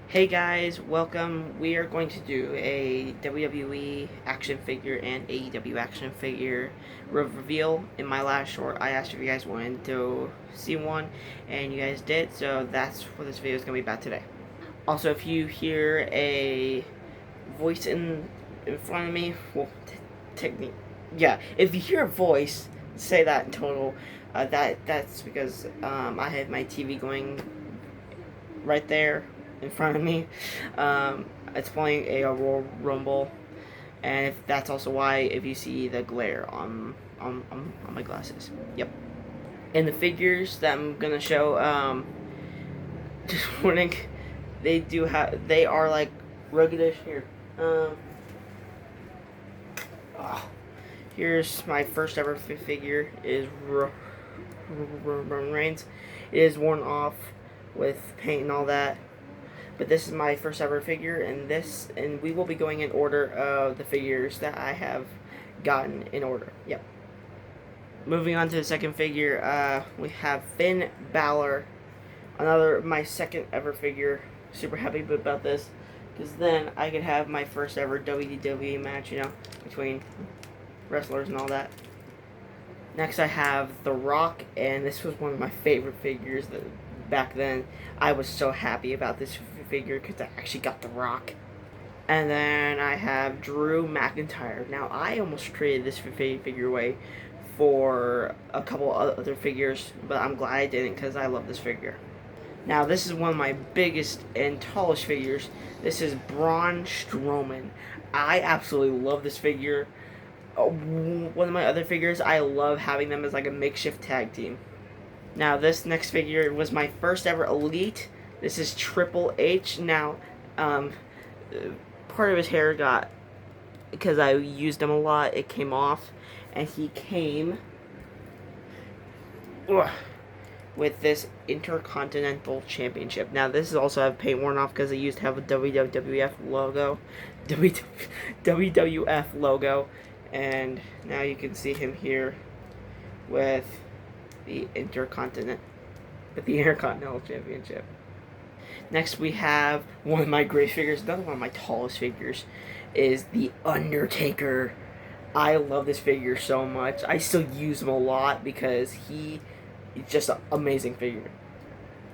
Hey guys, welcome. We are going to do a WWE action figure and AEW action figure reveal. In my last short, I asked if you guys wanted to see one, and you guys did, so that's what this video is going to be about today. Also, if you hear a voice in front of me, well, technique, yeah, if you hear a voice, say that in total. That's because I have my TV going right there in front of me. It's playing a Royal Rumble, and if that's also why if you see the glare on my glasses. Yep. And the figures that I'm gonna show, just warning, they are like ruggedish here. Oh, here's my first ever figure is Roman Reigns. It is worn off with paint and all that. But this is my first ever figure, and we will be going in order of the figures that I have gotten in order. Yep. Moving on to the second figure, we have Finn Balor, my second ever figure. Super happy about this, because then I could have my first ever WWE match, between wrestlers and all that. Next I have The Rock, and this was one of my favorite figures that back then. I was so happy about this figure because I actually got The Rock. And then I have Drew McIntyre. Now I almost traded this figure away for a couple other figures, but I'm glad I didn't because I love this figure. Now this is one of my biggest and tallest figures. This is Braun Strowman. I absolutely love this figure. One of my other figures, I love having them as like a makeshift tag team. Now this next figure was my first ever Elite. This is Triple H. Now, part of his hair got, because I used him a lot, it came off, and he came with this Intercontinental Championship. Now this is also have paint worn off because it used to have a WWF logo, WWF logo, and now you can see him here with the Intercontinental Championship. Next we have one of my great figures, another one of my tallest figures, is The Undertaker. I love this figure so much. I still use him a lot because he's just an amazing figure.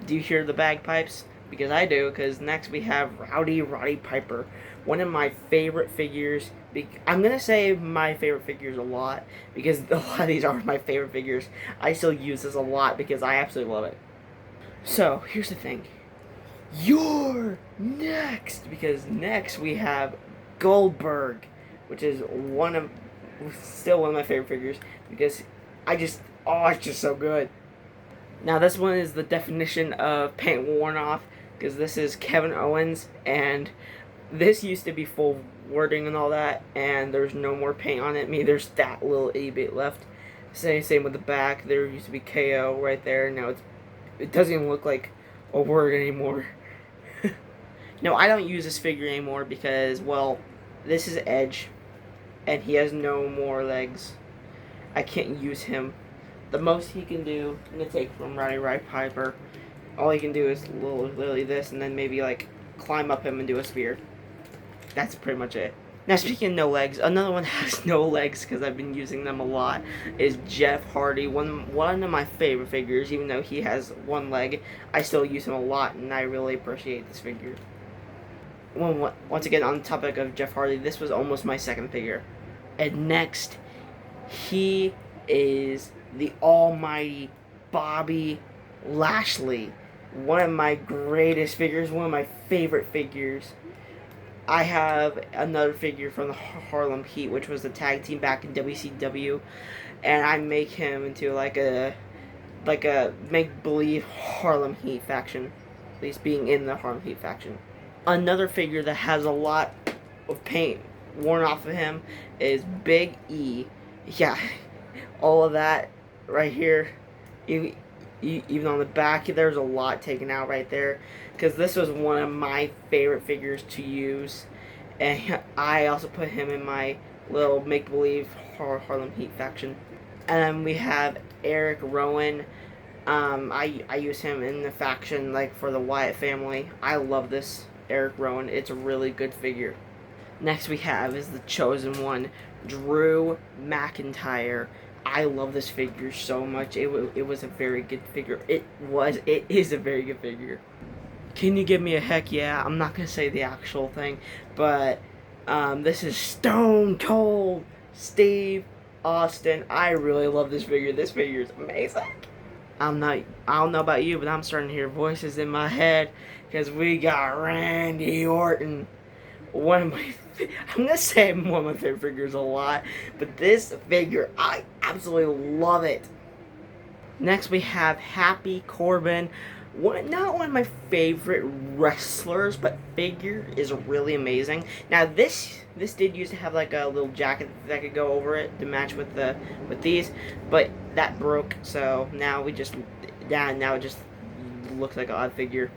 Do you hear the bagpipes? Because I do, because next we have Roddy Piper. One of my favorite figures. I'm going to say my favorite figures a lot, because a lot of these are my favorite figures. I still use this a lot because I absolutely love it. So, here's the thing. You're next! Because next we have Goldberg, which is still one of my favorite figures, because it's just so good. Now this one is the definition of paint worn off, because this is Kevin Owens, and this used to be full wording and all that, and there's no more paint on it. There's that little itty bit left. Same with the back. There used to be KO right there. Now it doesn't even look like a word anymore. No, I don't use this figure anymore because, well, this is Edge, and he has no more legs. I can't use him. The most he can do, I'm going to take from Roddy Piper, all he can do is literally this, and then maybe, like, climb up him and do a spear. That's pretty much it. Now, speaking of no legs, another one that has no legs, because I've been using them a lot, is Jeff Hardy. One of my favorite figures, even though he has one leg, I still use him a lot, and I really appreciate this figure. Once again, on the topic of Jeff Hardy, this was almost my second figure. And next, he is the almighty Bobby Lashley. One of my greatest figures, one of my favorite figures. I have another figure from the Harlem Heat, which was the tag team back in WCW, and I make him into like a make-believe Harlem Heat faction, at least being in the Harlem Heat faction. Another figure that has a lot of paint worn off of him is Big E. Yeah, all of that right here, even on the back, there's a lot taken out right there, because this was one of my favorite figures to use, and I also put him in my little make-believe Harlem Heat faction. And then we have Eric Rowan. I use him in the faction, like, for the Wyatt family. I love this Eric Rowan. It's a really good figure. Next we have is the Chosen One, Drew McIntyre. I love this figure so much. It was a very good figure. It is a very good figure. Can you give me a heck yeah? I'm not going to say the actual thing, but this is Stone Cold Steve Austin. I really love this figure. This figure is amazing. I don't know about you, but I'm starting to hear voices in my head because we got Randy Orton. One of my, I'm gonna say one of my favorite figures a lot, but this figure, I absolutely love it. Next we have Happy Corbin. Not one of my favorite wrestlers, but figure is really amazing. Now this did used to have like a little jacket that could go over it to match with these, but that broke. So now it just looks like an odd figure.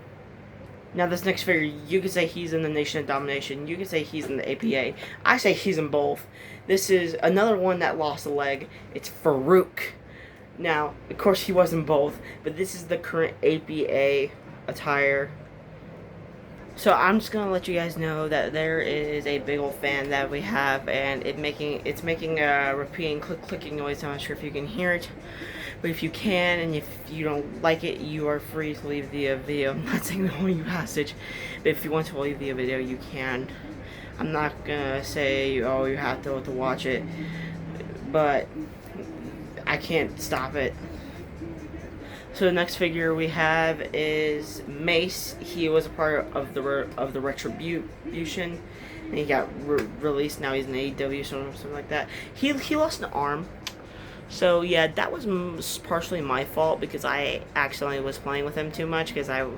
Now this next figure, you could say he's in the Nation of Domination. You could say he's in the APA. I say he's in both. This is another one that lost a leg. It's Farouk. Now, of course, he was in both, but this is the current APA attire. So I'm just gonna let you guys know that there is a big old fan that we have, and it's making a repeating clicking noise. I'm not sure if you can hear it, but if you can, and if you don't like it, you are free to leave the video. I'm not saying the whole passage, but if you want to leave the video, you can. I'm not gonna say, oh, you have to watch it, but I can't stop it. So the next figure we have is Mace. He was a part of the Retribution, and he got released. Now he's in AEW, something like that. He lost an arm. So yeah, that was partially my fault because I accidentally was playing with him too much because I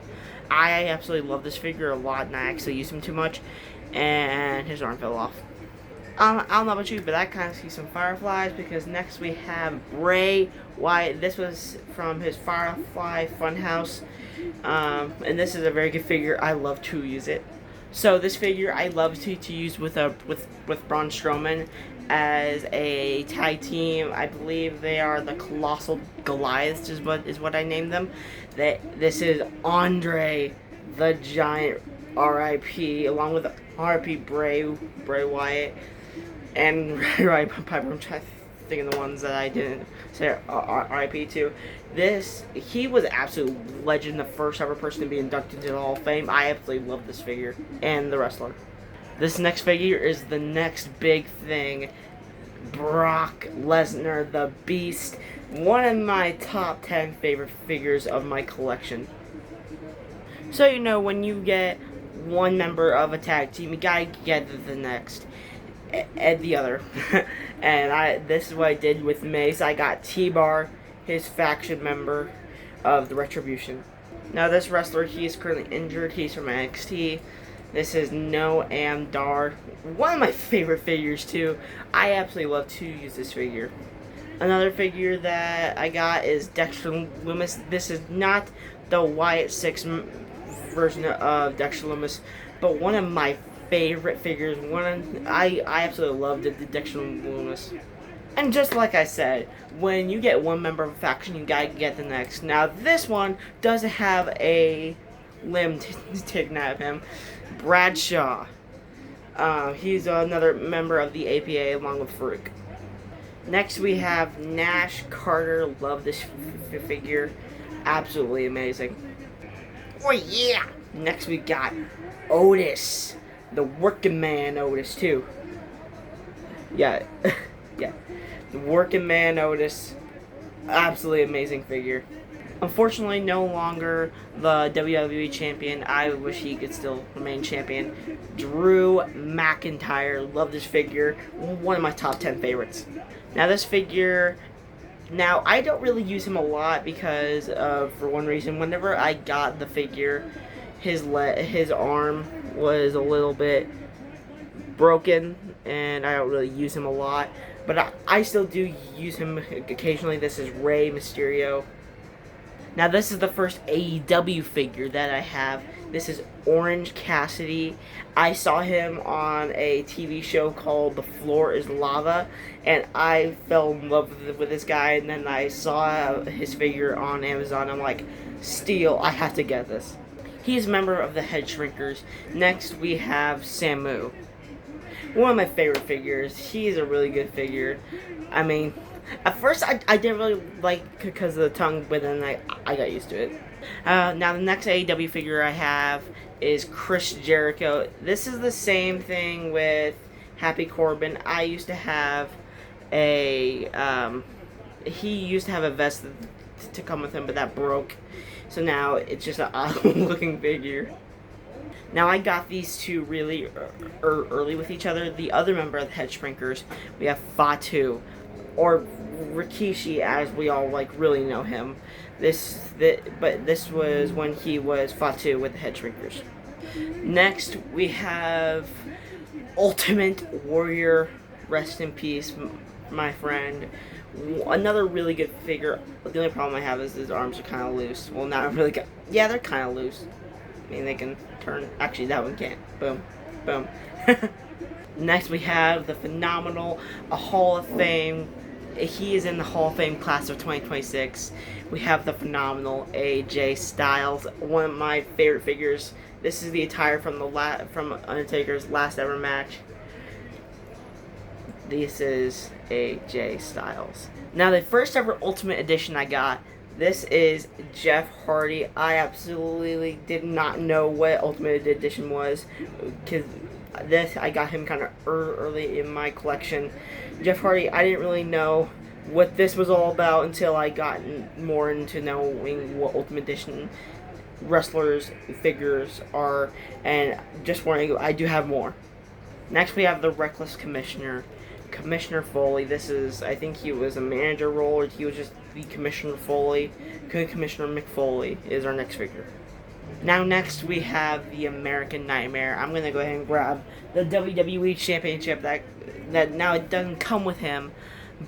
absolutely love this figure a lot and I actually used him too much, and his arm fell off. I don't know about you, but I kind of see some fireflies because next we have Bray Wyatt. This was from his Firefly Funhouse, and this is a very good figure. I love to use it. So this figure I love to use with Braun Strowman as a tag team. I believe they are the Colossal Goliaths is what I named them. This is Andre the Giant, R.I.P. along with R.I.P. Bray Wyatt. And right, Piper, I'm trying to think of the ones that I didn't say R.I.P. to. He was an absolute legend, the first ever person to be inducted into the Hall of Fame. I absolutely love this figure and the wrestler. This next figure is the next big thing. Brock Lesnar, the Beast. One of my top 10 favorite figures of my collection. So you know, when you get one member of a tag team, you gotta get the next. And the other. And this is what I did with Mace. I got T-Bar, his faction member of the Retribution. Now this wrestler, he is currently injured. He's from NXT. This is Noam Dar. One of my favorite figures too. I absolutely love to use this figure. Another figure that I got is Dexter Lumis. This is not the Wyatt 6 version of Dexter Lumis, but one of my favorite figures. I absolutely loved the Dexter Lumis. And just like I said, when you get one member of a faction, you gotta get the next. Now this one doesn't have a limb taken out of him. Bradshaw. He's another member of the APA along with Farouk. Next we have Nash Carter. Love this figure. Absolutely amazing. Oh yeah! Next we got Otis. The working man Otis too. Yeah. Yeah. The working man Otis. Absolutely amazing figure. Unfortunately, no longer the WWE champion. I wish he could still remain champion. Drew McIntyre. Love this figure. One of my top 10 favorites. Now this figure, I don't really use him a lot because for one reason, whenever I got the figure, his arm was a little bit broken and I don't really use him a lot, but I still do use him occasionally. This is Rey Mysterio. Now this is the first AEW figure that I have. This is Orange Cassidy. I saw him on a TV show called The Floor is Lava, and I fell in love with this guy, and then I saw his figure on Amazon. I'm like, steal, I have to get this. He is a member of the Head Shrinkers. Next, we have Samu. One of my favorite figures. He is a really good figure. I mean, at first I didn't really like because of the tongue, but then I got used to it. Now the next AEW figure I have is Chris Jericho. This is the same thing with Happy Corbin. I used to have a he used to have a vest to come with him, but that broke. So now it's just an odd looking figure. Now I got these two really early with each other. The other member of the Head Shrinkers, we have Fatu, or Rikishi as we all really know him. But this was when he was Fatu with the Head Shrinkers. Next we have Ultimate Warrior, rest in peace, my friend. Another really good figure. The only problem I have is his arms are kind of loose. Well, not really. Yeah, they're kind of loose. I mean, they can turn. Actually, that one can't. Boom. Boom. Next, we have the phenomenal, a Hall of Fame. He is in the Hall of Fame class of 2026. We have the phenomenal AJ Styles, one of my favorite figures. This is the attire from from Undertaker's last ever match. This is AJ Styles. Now, the first ever Ultimate Edition I got, this is Jeff Hardy. I absolutely did not know what Ultimate Edition was, because I got him kind of early in my collection. Jeff Hardy, I didn't really know what this was all about until I got more into knowing what Ultimate Edition wrestlers figures are, and just warning, I do have more. Next, we have the Reckless Commissioner. Commissioner Foley. This is, I think he was a manager role, or he was just the Commissioner Foley. Commissioner McFoley is our next figure. Now next we have the American Nightmare. I'm going to go ahead and grab the WWE Championship. That now it doesn't come with him,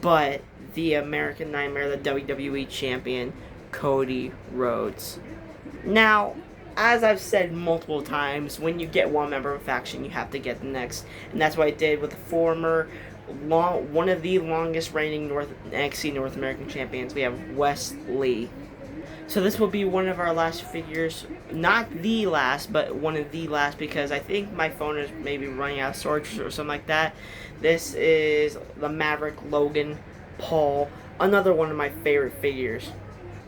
but the American Nightmare, the WWE Champion, Cody Rhodes. Now, as I've said multiple times, when you get one member of a faction, you have to get the next. And that's what I did with the former one of the longest reigning NXT North American champions. We have Wes Lee. So this will be one of our last figures. Not the last, but one of the last, because I think my phone is maybe running out of storage or something like that. This is the Maverick Logan Paul. Another one of my favorite figures.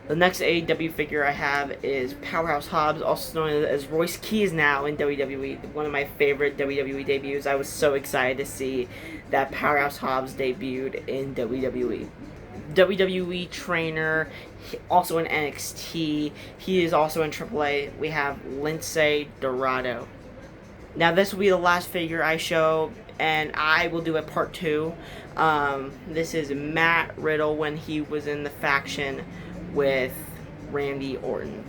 The next AEW figure I have is Powerhouse Hobbs, also known as Royce Keys now in WWE. One of my favorite WWE debuts. I was so excited to see that Powerhouse Hobbs debuted in WWE. WWE trainer, also in NXT. He is also in AAA. We have Lince Dorado. Now this will be the last figure I show, and I will do a part 2. This is Matt Riddle when he was in the faction with Randy Orton.